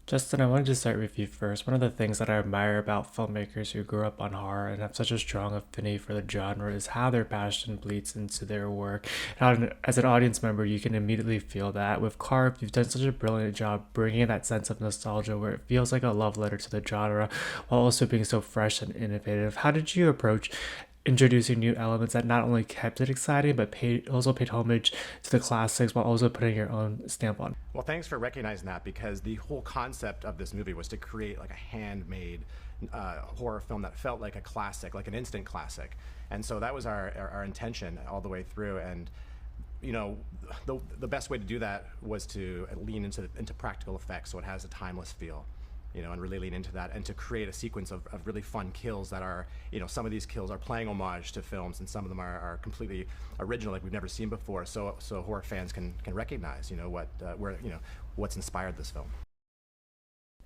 Justin, I wanted to start with you first. One of the things that I admire about filmmakers who grew up on horror and have such a strong affinity for the genre is how their passion bleeds into their work. And as an audience member, you can immediately feel that. With Carve, you've done such a brilliant job bringing that sense of nostalgia where it feels like a love letter to the genre while also being so fresh and innovative. How did you approach introducing new elements that not only kept it exciting but also paid homage to the classics while also putting your own stamp on it? Well, thanks for recognizing that, because the whole concept of this movie was to create like a handmade horror film that felt like a classic, like an instant classic. And so that was our intention all the way through. And you know, the best way to do that was to lean into practical effects, so it has a timeless feel, you know, and really lean into that, and to create a sequence of really fun kills that are, you know, some of these kills are playing homage to films, and some of them are completely original, like we've never seen before. So horror fans can recognize, you know, what's inspired this film.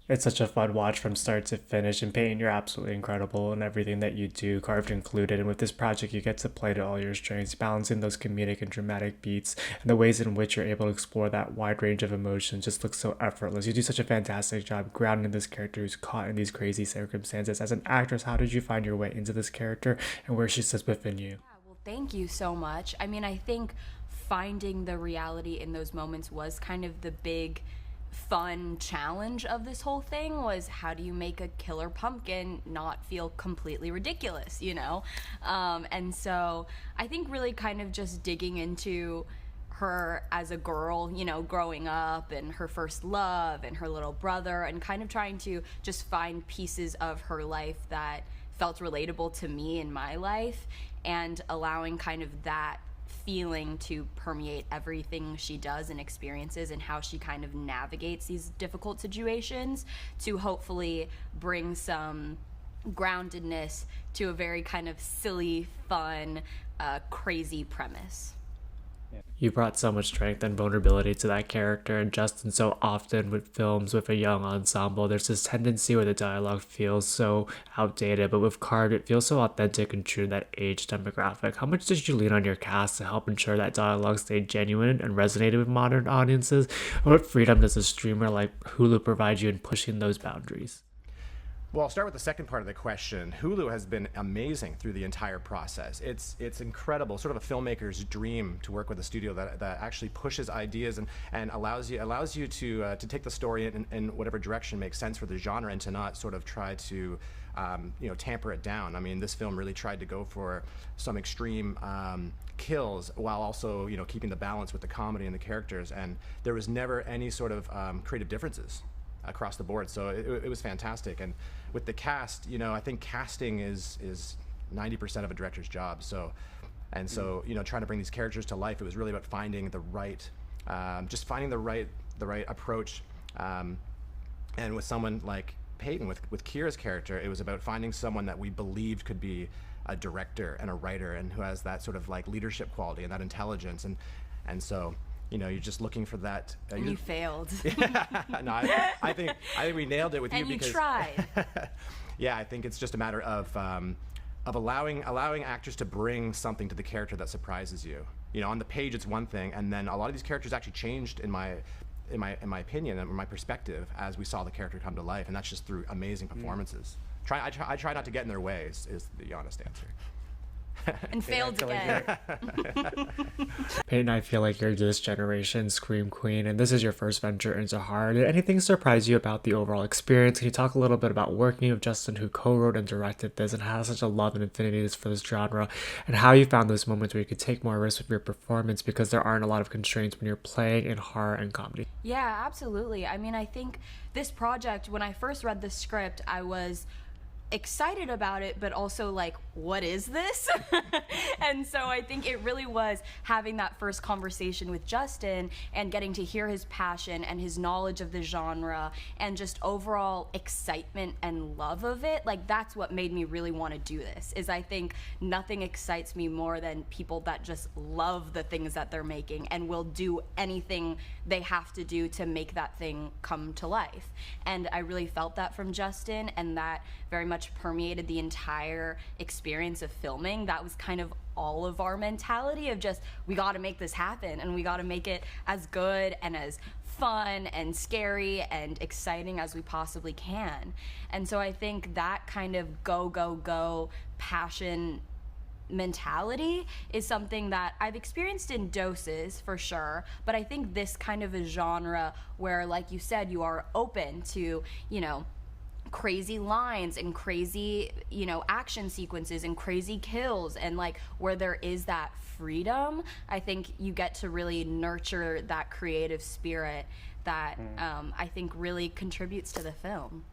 It's such a fun watch from start to finish, and Peyton, you're absolutely incredible in everything that you do, carved included. And with this project, you get to play to all your strengths, balancing those comedic and dramatic beats, and the ways in which you're able to explore that wide range of emotions just looks so effortless. You do such a fantastic job grounding this character who's caught in these crazy circumstances. As an actress, how did you find your way into this character and where she sits within you? Yeah, well, thank you so much. I mean, I think finding the reality in those moments was kind of the big fun challenge of this whole thing. Was how do you make a killer pumpkin not feel completely ridiculous, you know? And so I think really kind of just digging into her as a girl, you know, growing up, and her first love and her little brother, and kind of trying to just find pieces of her life that felt relatable to me in my life, and allowing kind of that feeling to permeate everything she does and experiences, and how she kind of navigates these difficult situations, to hopefully bring some groundedness to a very kind of silly, fun, crazy premise. You brought so much strength and vulnerability to that character, and Justin, so often with films with a young ensemble, there's this tendency where the dialogue feels so outdated, but with Card, it feels so authentic and true to that age demographic. How much did you lean on your cast to help ensure that dialogue stayed genuine and resonated with modern audiences? And what freedom does a streamer like Hulu provide you in pushing those boundaries? Well, I'll start with the second part of the question. Hulu has been amazing through the entire process. It's incredible, sort of a filmmaker's dream to work with a studio that actually pushes ideas and allows you to take the story in whatever direction makes sense for the genre, and to not sort of try to you know, tamper it down. I mean, this film really tried to go for some extreme kills while also, you know, keeping the balance with the comedy and the characters, and there was never any sort of creative differences across the board. So it was fantastic. And with the cast, you know, I think casting is 90% of a director's job. So, you know, trying to bring these characters to life, it was really about finding the right, just finding the right approach. And with someone like Peyton, with Kira's character, it was about finding someone that we believed could be a director and a writer, and who has that sort of like leadership quality and that intelligence. And so, you know, you're just looking for that. And you failed. No, I think we nailed it with you, and you because tried. yeah, I think it's just a matter of allowing actors to bring something to the character that surprises you. You know, on the page it's one thing, and then a lot of these characters actually changed in my opinion and my perspective as we saw the character come to life, and that's just through amazing performances. I try not to get in their way is the honest answer. And failed again. Peyton, I feel like you're this generation's Scream Queen, and this is your first venture into horror. Did anything surprise you about the overall experience? Can you talk a little bit about working with Justin, who co-wrote and directed this, and has such a love and affinity for this genre, and how you found those moments where you could take more risks with your performance, because there aren't a lot of constraints when you're playing in horror and comedy? Yeah, absolutely. I mean, I think this project, when I first read the script, I was excited about it, but also like, what is this? And so I think it really was having that first conversation with Justin and getting to hear his passion and his knowledge of the genre and just overall excitement and love of it. Like, that's what made me really want to do this. Is I think nothing excites me more than people that just love the things that they're making and will do anything they have to do to make that thing come to life. And I really felt that from Justin, and that very much much permeated the entire experience of filming. That was kind of all of our mentality of just, we got to make this happen, and we got to make it as good and as fun and scary and exciting as we possibly can. And so I think that kind of go passion mentality is something that I've experienced in doses for sure, but I think this kind of a genre where, like you said, you are open to, you know, crazy lines and crazy, you know, action sequences and crazy kills, and like where there is that freedom, I think you get to really nurture that creative spirit that I think really contributes to the film.